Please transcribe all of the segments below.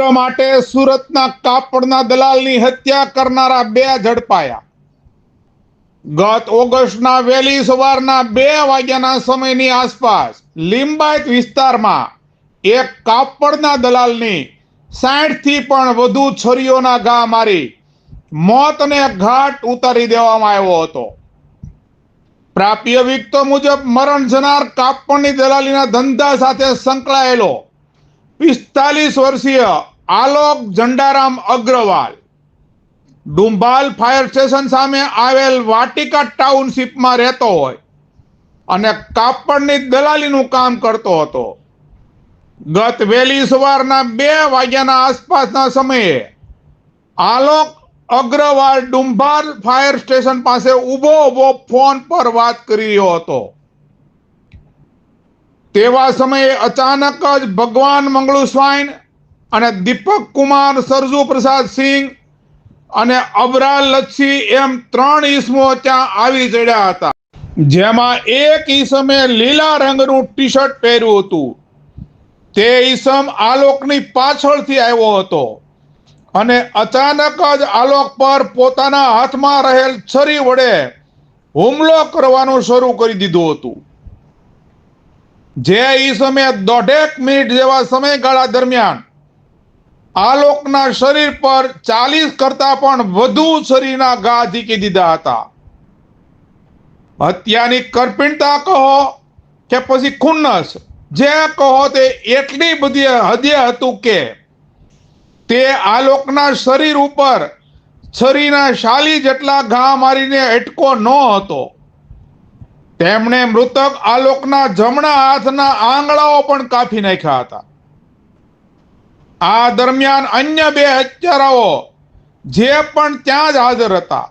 છિદ્ર માટે સુરતના કાપડના દલાલની હત્યા કરનારા 2 ઝડપાયા। ગત ઓગસ્ટના વહેલી સવારના 2 વાગ્યાના સમયની આસપાસ લિંબાયત વિસ્તારમાં એક કાપડના દલાલની 60 થી પણ વધુ છરીઓના ઘા મારી મોતને ઘાટ ઉતારી દેવામાં આવ્યો હતો। પ્રાપ્ય વિગતો મુજબ મરણ જનાર કાપડની દલાલીના ધંધા સાથે સંકળાયેલો 45 વર્ષીય આલોક ઝંડારામ અગ્રવાલ ડુંભાલ ફાયર સ્ટેશન સામે આવેલ વાટિકા ટાઉનશીપમાં રહેતો હોય અને કાપડની દલાલીનું કામ કરતો હતો। ગત વહેલી સવારના 2 વાગ્યાના આસપાસના સમયે આલોક અગ્રવાલ ડુંભાલ ફાયર સ્ટેશન પાસે ઊભો ફોન પર વાત કરી રહ્યો હતો। તેવા સમયે અચાનક જ ભગવાન મંગળુ સ્વાઈન અને દીપક કુમાર સરજુ પ્રસાદ સિંહ અને અબરાલ લચ્છી એમ 3 ઈસમો ત્યાં આવી ચડ્યા હતા, જેમાં એક ઈસમે લીલા રંગનું ટી શર્ટ પહેર્યું હતું। તે ઈસમ આલોકની પાછળથી આવ્યો હતો અને અચાનક જ આલોક પર પોતાના હાથમાં રહેલ છરી વડે હુમલો કરવાનું શરૂ કરી દીધું હતું। જે ઈસમે 1.5 મિનિટ જેવા સમયગાળા દરમિયાન આલોકના શરીર પર 40 કરતા પણ વધુ છરીના ઘા ઝીકી દીધા હતા। હત્યાની કરપીણતા કહો કે પછી ખુન્નસ, જે કહો તે એટલી બધી હદે હતું કે તે આલોકના શરીર ઉપર છરીના 40 જેટલા ઘા મારીને અટકો ન હતો। તેમણે મૃતક આલોકના જમણા હાથના આંગળાઓ પણ કાપી નાખ્યા હતા। આ દરમિયાન અન્ય 2 હત્યારાઓ જે પણ ત્યાં જ હાજર હતા,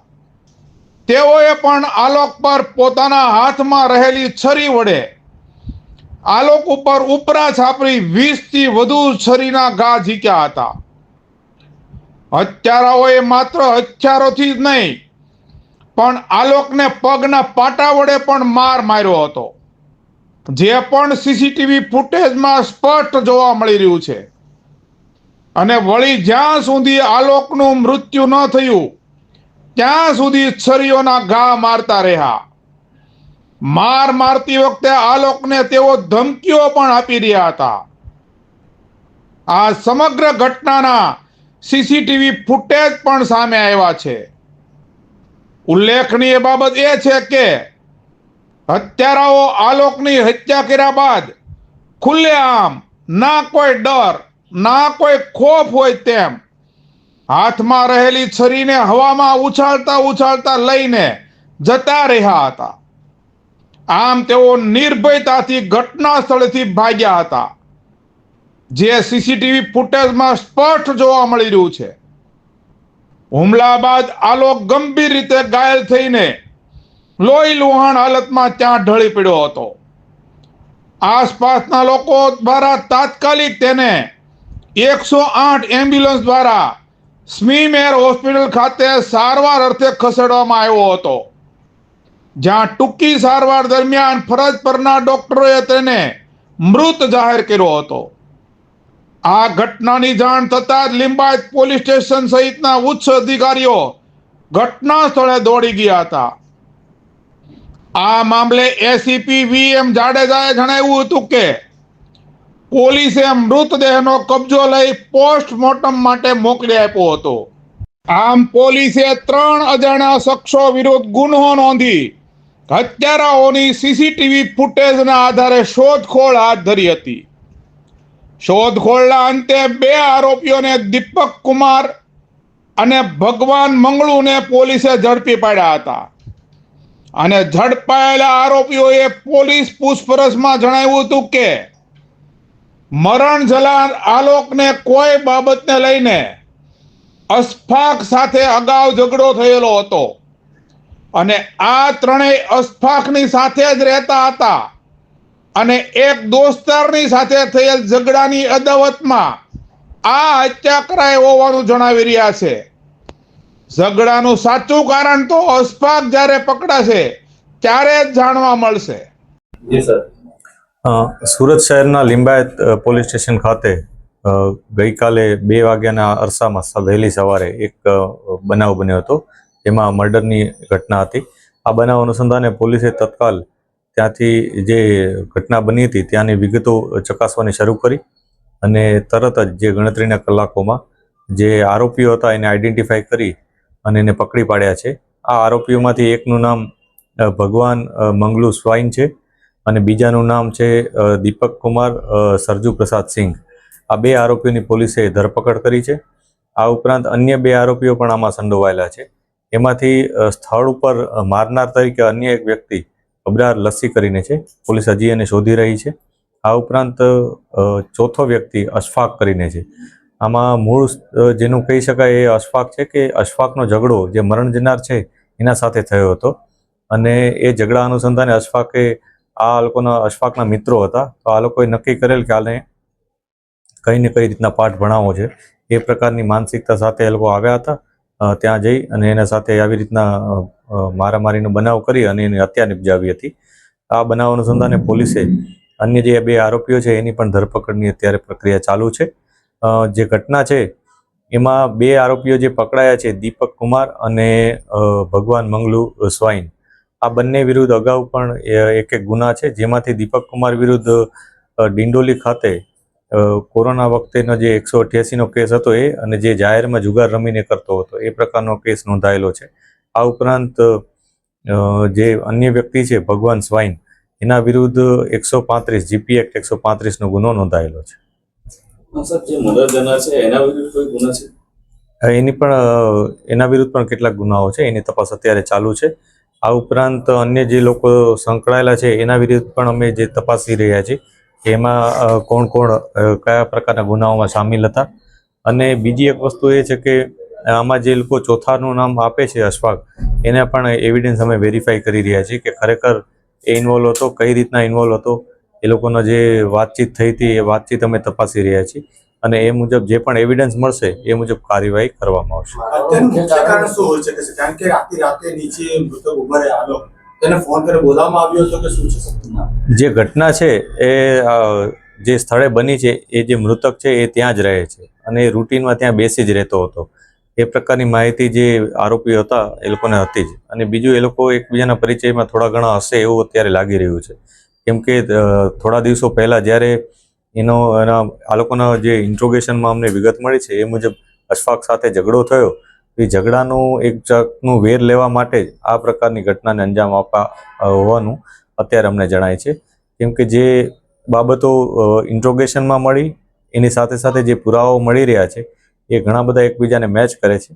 તેઓએ પણ આલોક પર પોતાના હાથમાં રહેલી છરી વડે આલોક ઉપર ઉપરા છાપરી 20 થી વધુ છરીના ઘા ઝીક્યા હતા। હત્યારાઓએ માત્ર હથિયારોથી જ નહીં પણ આલોકને પગના પાટા વડે પણ માર માર્યો હતો, જે પણ સીસીટીવી ફૂટેજમાં સ્પષ્ટ જોવા મળી રહ્યું છે। અને વળી જ્યાં સુધી આલોકનું મૃત્યુ ન થયું ત્યાં સુધી છરીઓના ઘા મારતા રહ્યા। મારતી વખતે આલોકને તેઓ ધમકીઓ પણ આપી રહ્યા હતા। આ સમગ્ર ઘટનાના સીસીટીવી ફૂટેજ પણ સામે આવ્યા છે। ઉલ્લેખનીય બાબત એ છે કે હત્યારાઓ આલોકની હત્યા કર્યા બાદ ખુલ્લેઆમ, ના કોઈ ડર ના કોઈ ખોફ હોય તેમ હાથમાં રહેલી છરીને હવામાં ઉછાળતા લઈને જતા રહ્યા હતા। આમ તેઓ નિર્ભયતાથી ઘટના સ્થળેથી ભાગ્યા હતા, જે સીસીટીવી ફૂટેજમાં સ્પષ્ટ જોવા મળી રહ્યું છે। હુમલા બાદ આલોક ગંભીર રીતે ઘાયલ થઈને લોહી લુહાણ હાલતમાં ત્યાં ઢળી પડ્યો હતો। આસપાસના લોકો દ્વારા તાત્કાલિક તેને 108 એમ્બ્યુલન્સ દ્વારા સ્મીમેર હોસ્પિટલ ખાતે સારવાર અર્થે ખસેડવામાં આવ્યો હતો, જ્યાં ટૂંકી સારવાર દરમિયાન ફરજ પરના ડોક્ટરોએ તેને મૃત જાહેર કર્યો હતો। આ ઘટનાની જાણ થતાં જ લિંબાયત પોલીસ સ્ટેશન સહિતના ઉચ્ચ અધિકારીઓ ઘટના સ્થળે દોડી ગયા હતા। આ મામલે એસીપી વીએમ જાડેજાએ જણાવ્યું હતું કે પોલીસે મૃતદેહનો કબજો લઈ પોસ્ટમોર્ટમ માટે મોકલી આપ્યો હતો। આમ પોલીસે 3 અજાણ્યા શખ્સો વિરુદ્ધ ગુનો નોંધી હત્યારાઓની સીસીટીવી ફૂટેજના આધારે શોધખોળ હાથ ધરી હતી। શોધખોળના અંતે 2 આરોપીઓને દીપક કુમાર અને ભગવાન મંગળુને પોલીસે ઝડપી પાડ્યા હતા અને ઝડપાયેલા આરોપીઓએ પોલીસ પૂછપરછમાં જણાવ્યું હતું કે મરણ જનાર આલોકને કોઈ બાબતને લઈને અશફાક સાથે અગાઉ ઝઘડો થયેલો હતો અને આ ત્રણેય અશફાકની સાથે જ રહેતા હતા અને એક દોસ્તારની સાથે થયેલ ઝઘડાની અદાવતમાં આ હત્યા કરાઈ હોવાનું જણાવી રહ્યા છે। ઝઘડાનું સાચું કારણ તો અશફાક જ્યારે પકડાશે ત્યારે જ જાણવા મળશે। સુરત શહેરના લિંબાયત પોલીસ સ્ટેશન ખાતે ગઈકાલે 2 વાગ્યાના અરસામાં વહેલી સવારે એક બનાવ બન્યો હતો, જેમાં મર્ડરની ઘટના હતી. આ બનાવ અનુસંધાને પોલીસે તત્કાલ ત્યાંથી જે ઘટના બની હતી ત્યાંની વિગતો ચકાસવાની શરૂ કરી અને તરત જ જે ગણતરીના કલાકોમાં જે આરોપીઓ હતા એને આઈડેન્ટિફાઈ કરી અને એને પકડી પાડ્યા છે. આ આરોપીઓમાંથી એકનું નામ ભગવાન મંગલુ સ્વાઈન છે અને બીજાનું નામ છે દીપક કુમાર સરજુ પ્રસાદ સિંઘ. આ 2 આરોપીઓની પોલીસે ધરપકડ કરી છે. આ ઉપરાંત અન્ય 2 આરોપીઓ પણ આમાં સંડોવાયેલા છે. એમાંથી સ્થળ ઉપર મારનાર તરીકે અન્ય એક વ્યક્તિ અબરાર લસ્સી કરીને છે, પોલીસ હજી એને શોધી રહી છે. આ ઉપરાંત ચોથો વ્યક્તિ અશફાક કરીને છે. આમાં મૂળ જેનું કહી શકાય એ અશફાક છે કે અશફાકનો ઝઘડો જે મરણ જનાર છે એના સાથે થયો હતો અને એ ઝઘડા અનુસંધાને અશફાકના મિત્રો હતા. તો આ લોકોએ નક્કી કરેલ કે આને કઈ ને કઈ રીતના પાઠ ભણાવવો છે. એ પ્રકારની માનસિકતા સાથે એ લોકો આવ્યા હતા. ત્યાં જઈ અને એના સાથે આવી રીતના મારામારીનો બનાવ કરી અને એની હત્યા નિપજાવી હતી. આ બનાવ અનુસંધાને પોલીસે અન્ય જે 2 આરોપીઓ છે એની પણ ધરપકડની અત્યારે પ્રક્રિયા ચાલુ છે. જે ઘટના છે એમાં 2 આરોપીઓ જે પકડાયા છે, દીપક કુમાર અને ભગવાન મંગલુ સ્વાઈન, આ બંને વિરુદ્ધ અગાઉ પણ એક ગુના છે, જેમાંથી દીપક કુમાર વિરુદ્ધ ડિંડોલી ખાતે કોરોના વખતેનો જે 188નો કેસ હતો એ અને જે જાહેરમાં જુગાર રમીને કરતો હતો એ પ્રકારનો કેસ નોંધાયેલો છે. આ ઉપરાંત જે અન્ય વ્યક્તિ છે ભગવાન સ્વાઈન, એના વિરુદ્ધ 135 જીપી એક્ટ 135નો ગુનો નોંધાયેલો છે. એના વિરુદ્ધ પણ કેટલાક ગુનાઓ છે, એની તપાસ અત્યારે ચાલુ છે. આ ઉપરાંત અન્ય જે લોકો સંકળાયેલા છે એના વિરુદ્ધ પણ અમે જે તપાસી રહ્યા છીએ એમાં કોણ કયા પ્રકારના ગુનાઓમાં સામેલ હતા. અને બીજી એક વસ્તુ એ છે કે આમાં જે લોકો ચોથાનું નામ આપે છે અશફાક, એના પણ એવિડન્સ અમે વેરીફાઈ કરી રહ્યા છીએ કે ખરેખર એ ઇન્વોલ્વ હતો, કઈ રીતના ઇન્વોલ્વ હતો, એ લોકોના જે વાતચીત થઈ હતી એ વાતચીત અમે તપાસી રહ્યા છીએ અને એ મુજબ જે પણ એવિડન્સ મળશે એ મુજબ કાર્યવાહી કરવામાં આવશે. જે ઘટના છે એ જે સ્થળે બની છે એ જે મૃતક છે એ ત્યાં જ રહે છે અને એ રૂટીનમાં ત્યાં બેસી જ રહેતો હતો. એ પ્રકારની માહિતી જે આરોપીઓ હતા એ લોકોને હતી જ. અને બીજું, એ લોકો એકબીજાના પરિચયમાં થોડા ઘણા હશે એવું અત્યારે લાગી રહ્યું છે, કેમ કે થોડા દિવસો પહેલાં જ્યારે આ લોકોના જે ઇન્ટ્રોગેશનમાં અમને વિગત મળી છે એ મુજબ અશફાક સાથે ઝઘડો થયો. એ ઝઘડાનું એક જાતનું વેર લેવા માટે જ આ પ્રકારની ઘટનાને અંજામ આપવા હોવાનું અત્યારે અમને જણાય છે, કેમ કે જે બાબતો ઇન્ટ્રોગેશનમાં મળી એની સાથે સાથે જે પુરાવાઓ મળી રહ્યા છે એ ઘણા બધા એકબીજાને મેચ કરે છે.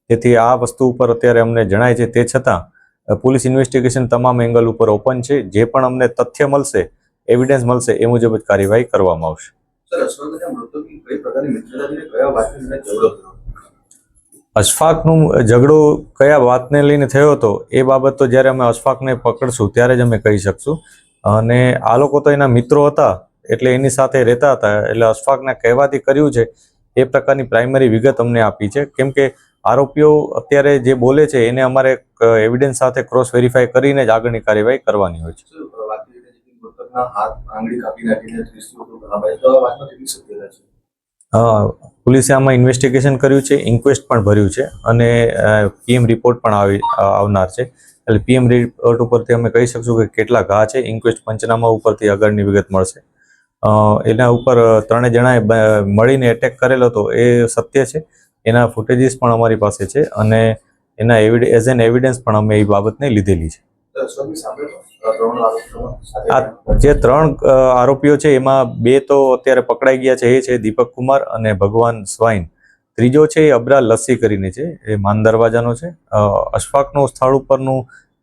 તેથી આ વસ્તુ ઉપર અત્યારે અમને જણાય છે. તે છતાં પોલીસ ઇન્વેસ્ટિગેશન તમામ એંગલ ઉપર ઓપન છે. જે પણ અમને તથ્ય મળશે, એવિડન્સ મળશે એ મુજબ જ કાર્યવાહી કરવામાં આવશે. અશફાકનું ઝઘડો કયા વાતને લઈને થયો હતો એ બાબત તો જ્યારે અમે અશફાકને પકડશું ત્યારે જ અમે કહી શકશું. અને આ લોકો તો એના મિત્રો હતા એટલે એની સાથે રહેતા હતા, એટલે અશફાકના કહેવાથી કર્યું છે એ પ્રકારની પ્રાઇમરી વિગત અમને આપી છે. કેમ કે આરોપીઓ અત્યારે જે બોલે છે એને અમારે એવિડન્સ સાથે ક્રોસ વેરીફાઈ કરીને જ આગળની કાર્યવાહી કરવાની હોય છે. પોલીસે આમાં ઇન્વેસ્ટિગેશન કર્યું છે, ઇન્ક્વેસ્ટ પણ ભર્યું છે અને પીએમ રિપોર્ટ પણ આવનાર છે. એટલે પીએમ રિપોર્ટ ઉપરથી અમે કહી શકશું કે કેટલા ઘા છે. ઇન્ક્વેસ્ટ પંચનામા ઉપરથી આગળની વિગત મળશે. એના ઉપર 3 જણાએ મળીને એટેક કરેલો હતો એ સત્ય છે. એના ફૂટેજીસ પણ અમારી પાસે છે અને એના એઝ એન એવિડન્સ પણ અમે એ બાબતને લીધેલી છે. આ જે 3 આરોપીઓ છે એમાં 2 તો અત્યારે પકડાઈ ગયા છે, એ છે દીપક કુમાર અને ભગવાન સ્વાઈન. ત્રીજો છે એ અબરાર લસ્સી કરીને છે, એ માન દરવાજાનો છે. અશફાકનું સ્થળ ઉપરનું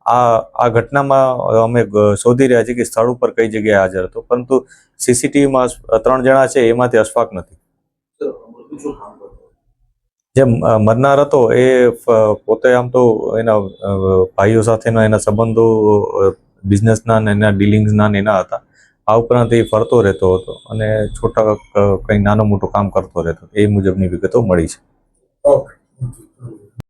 આ ઘટનામાં અમે શોધી રહ્યા છીએ કે સ્થળ ઉપર કઈ જગ્યાએ હાજર હતો, પરંતુ સીસીટીવીમાં 3 જણા છે એમાંથી અશફાક નથી. જે મરનાર હતો એ પોતે આમ તો એના ભાઈઓ સાથેના એના સંબંધો બિઝનેસના ને એના ડીલિંગ્સના ને એના હતા. આ ઉપરાંત એ ફરતો રહેતો હતો અને છોટા કંઈ નાનું મોટું કામ કરતો રહેતો, એ મુજબની વિગતો મળી છે. ઓકે.